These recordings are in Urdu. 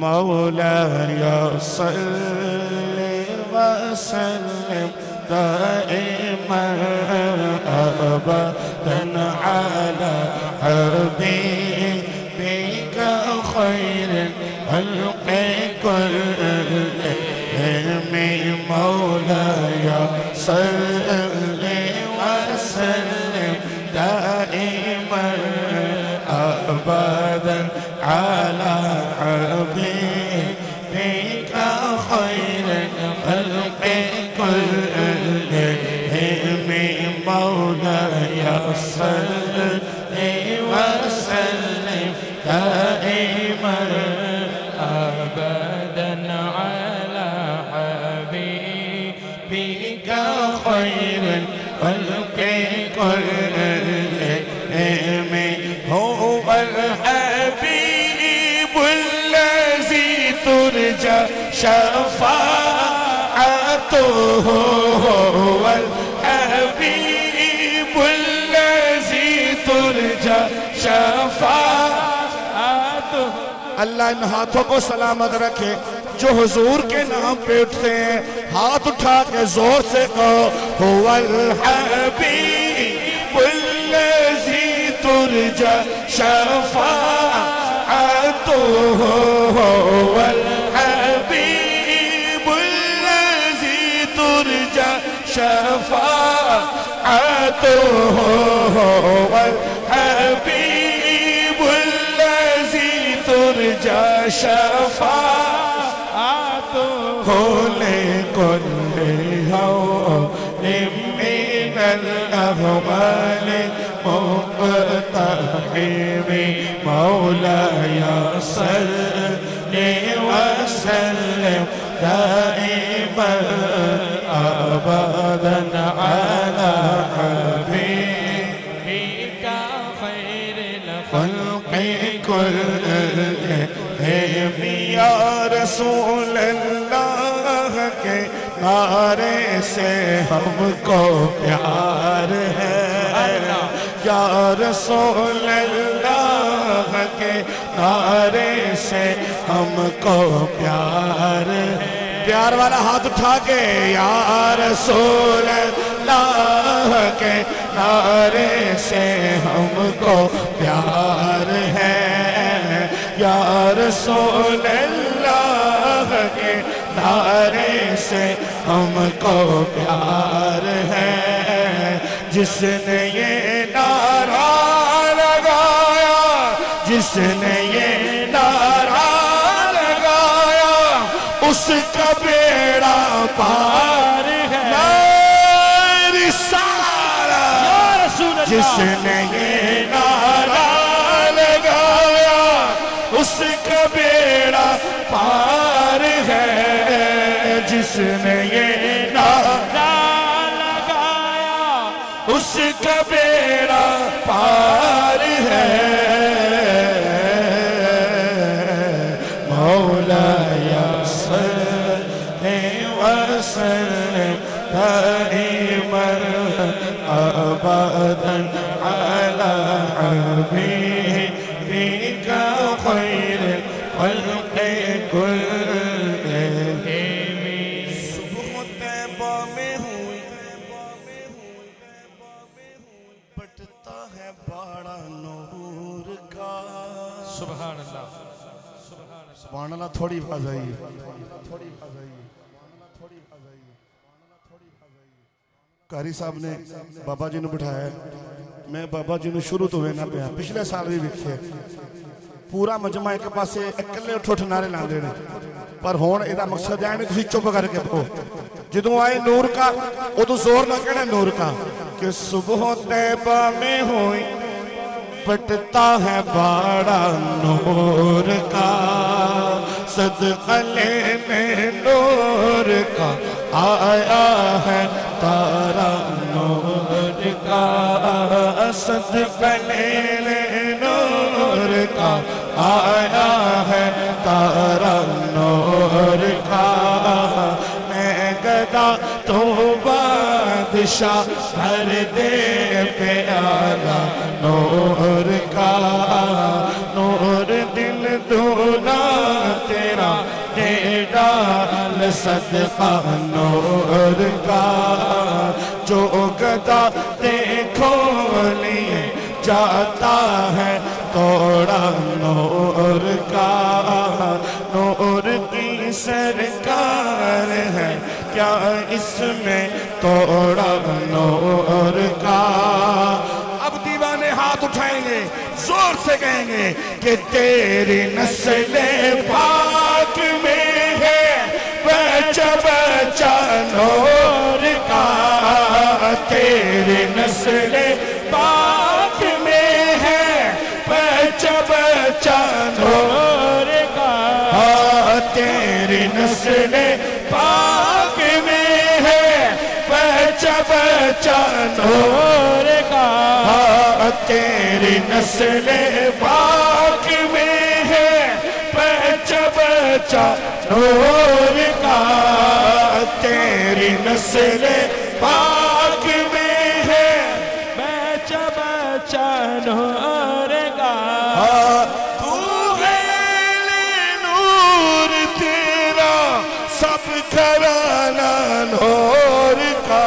مولاي صل وسلم دائما أبدا على حبيبك خير الخلق كلهم مولاي صل وسلم دائما أبدا على حبيبك خير الخلق كلهم مولاي صل وسلم دائما أبدا على حبيبك خير الخلق كلهم هو الحبيب الذي ترجى شفاعته هو الحبيب الذي ترجى شفاعته اللہ ان ہاتھوں کو سلامت رکھے جو حضور کے نام پہ اٹھتے ہیں ہاتھ اٹھا کے زور سے کہو هو الحبیب الذی ترجى شفاعته هو الحبیب الذی ترجى شفاعته هو الحبیب الذی ترجى شفاعته لكل هول من الأهوال مقتحم مولاي صل وسلم دائما أبدا على حبيبك خير الخلق كلهم يا رسول اللہ کے نعرے سے ہم کو پیار ہے یا رسول اللہ کے نعرے سے ہم کو پیار ہے پیار والا ہاتھ اٹھا کے یا رسول اللہ کے نعرے سے ہم کو پیار ہے یا رسول اللہ کے نعرے سے ہم کو پیار ہے جس نے یہ نعرہ لگایا جس نے یہ نعرہ لگایا اس کا بیڑا پار ہے رسالہ جس نے یہ نعرہ لگایا اس کا بیڑا پار ہے جس نے یہ نعرہ لگایا اس کا بیڑا پار ہے مولاي صل وسلم دائما أبدا على حبيبك خير الخلق كلهم صبح طیبہ میں ہوئی بٹتا ہے باڑا نور کا سبحان اللہ سبحان اللہ تھوڑی باز آئی قاری صاحب نے بابا جی نے بٹھایا ہے میں بابا جی نے شروع تو ہوئے نہ پہ پچھلے سال بھی بکھے پورا مجمع ایک پاسے اکلے اٹھو نعرے لان دینے پر ہون ایدہ مقصد ہے نہیں تسی چپ کر کے پہو جدوں آئے نور کا وہ تو زور نہ کہنا نور کا کہ صبح طیبہ میں ہوئی پٹتا ہے باڑا نور کا صدقہ لینے نور کا آیا ہے تارا نور کا صدقہ لینے نور کا آیا ہے تارا نور کا میں گدا تو بادشاہ بھر دے پیالہ نور کا نور دل دونا تیرا صدقہ نور کا جو گدا دیکھو لیے جاتا ہے توڑا نور کا نور کی سرکار ہے کیا اس میں توڑا نور کا اب دیوانے ہاتھ اٹھائیں گے زور سے کہیں گے کہ تیری نسل پاک میں ہے بچہ بچہ نور کا تیری نسل پاک میں ہے بچہ بچہ نور کا تیری نسل پاک میں ہے بچہ بچہ نور کا تیری نسل پاک میں ہے بچہ بچہ نور کا تیری نسل پاک میں ہے بچہ بچہ نور کا تو ہے نور تیرا سب گھرانہ نور کا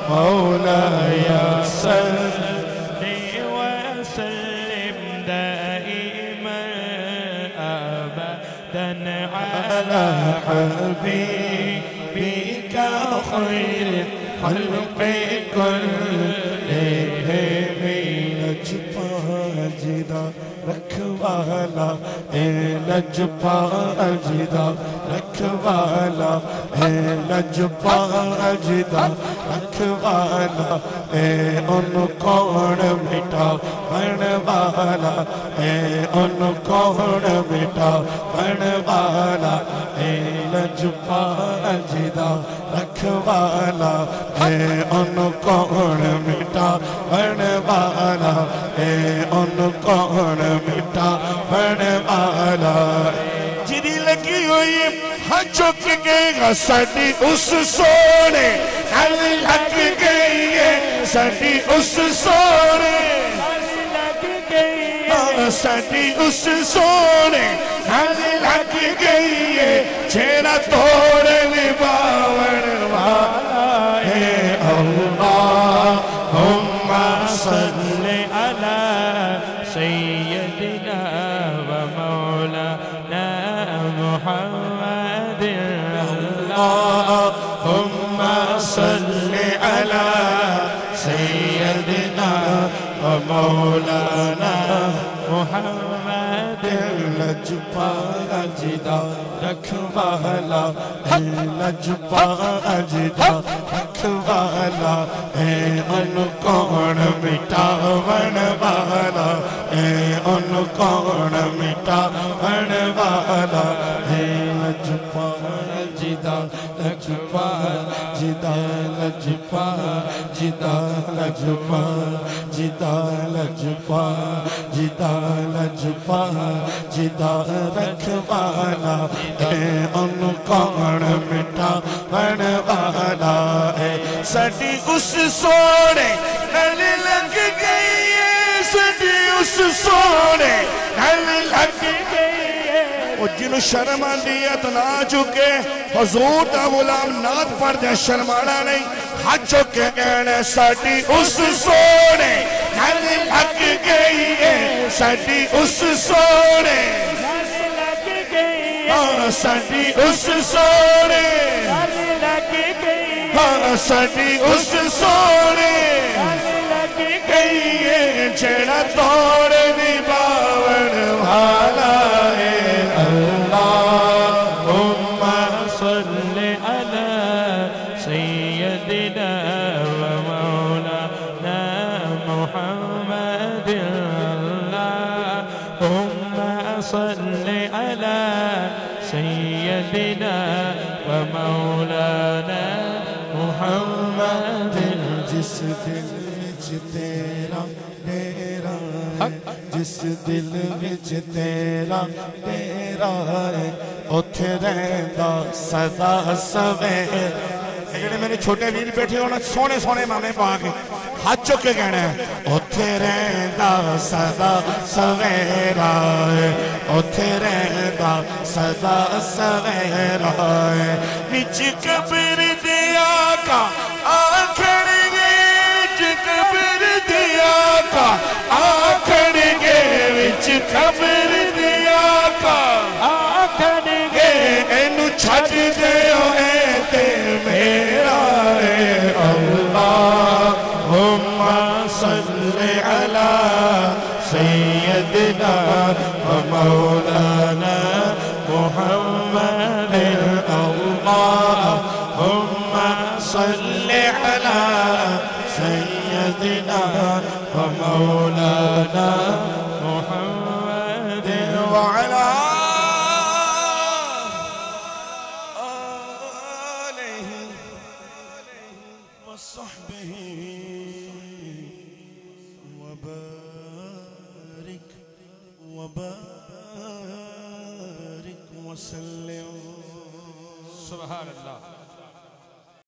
مولایا صلی وسلم دائما ابدا علی حبیبک خیر خلق کلہم لجپا جدا رکھوالا اے لجپا جدا رکھوالا اے لجپا جدا رکھوالا اے ان کون مٹا بنوالا اے ان کون مٹا بنوالا اے لجپا جدا رکھوالا اے ان کون مٹا بنوالا اے ان کون مٹا بنوالا جدی لگی ہوئی ہاں جھک گئے گا ساڈی اس سونے ہل لگ گئی ہے ساڈی اس سونے ہل لگ گئی ہے ساڈی اس سونے ہل لگ گئی ہے چھیڑا توڑ نباون والا ہے اللہم صلی علی سیدنا و مولانا محمد اللہم صلی علی سیدنا و مولانا محمد لجپا جدا رکھوالا اے لجپا جدا رکھوالا اے ان کون مٹاون والا اے ان کون مٹاون والا اے لجپا جدا لجپا جدا لجپا جدا لجپا جدا لجپا جدا لجپا جدا رکھوالا اے ان کون مٹاون والا اے ساڈی اس سونے نل لگ گئی ہے ساڈی اس سونے نل لگ گئی ہے وہ جنہوں شرم آندی ہے تو نہ چکے حضور دا غلام نات پڑھ دے شرمانا نہیں ہاتھ چکے کہنے ساڈی اس سونے نل لگ گئی ہے ساڈی اس سونے نل لگ گئی ہے ساڈی اس سونے نل لگ گئی ہے ساڈی اس سونے نل لگ گئی ہے چھیڑا توڑ نباون والا ہے اللہم صلی علی سیدنا و مولانا محمد اللہم صلی علی سیدنا و مولانا محمد جس دل وچ تیرا ڈیرا ہے جس دل وچ تیرا ڈیرا ہے اتھے رہندا سدا سویر جڑے میرے چھوٹے ویر بیٹھے ہونا سونے سونے مامے پا کے ہاتھ چک کے کہنا ہے اوتھے رہندا سدا سویرا ہے اوتھے رہندا سدا سویرا ہے وچ قبر دے آقا آکھن گے وچ قبر دے آقا آکھن گے وچ قبر دے آقا آکھن گے اینو چھڈ دیو اے تے میرا اے اللہم صلی علی سیدنا و مولانا محمد اللہم صلی علی سیدنا و مولانا محمد وعلی وصحبه وبارك وسلم سبحان اللہ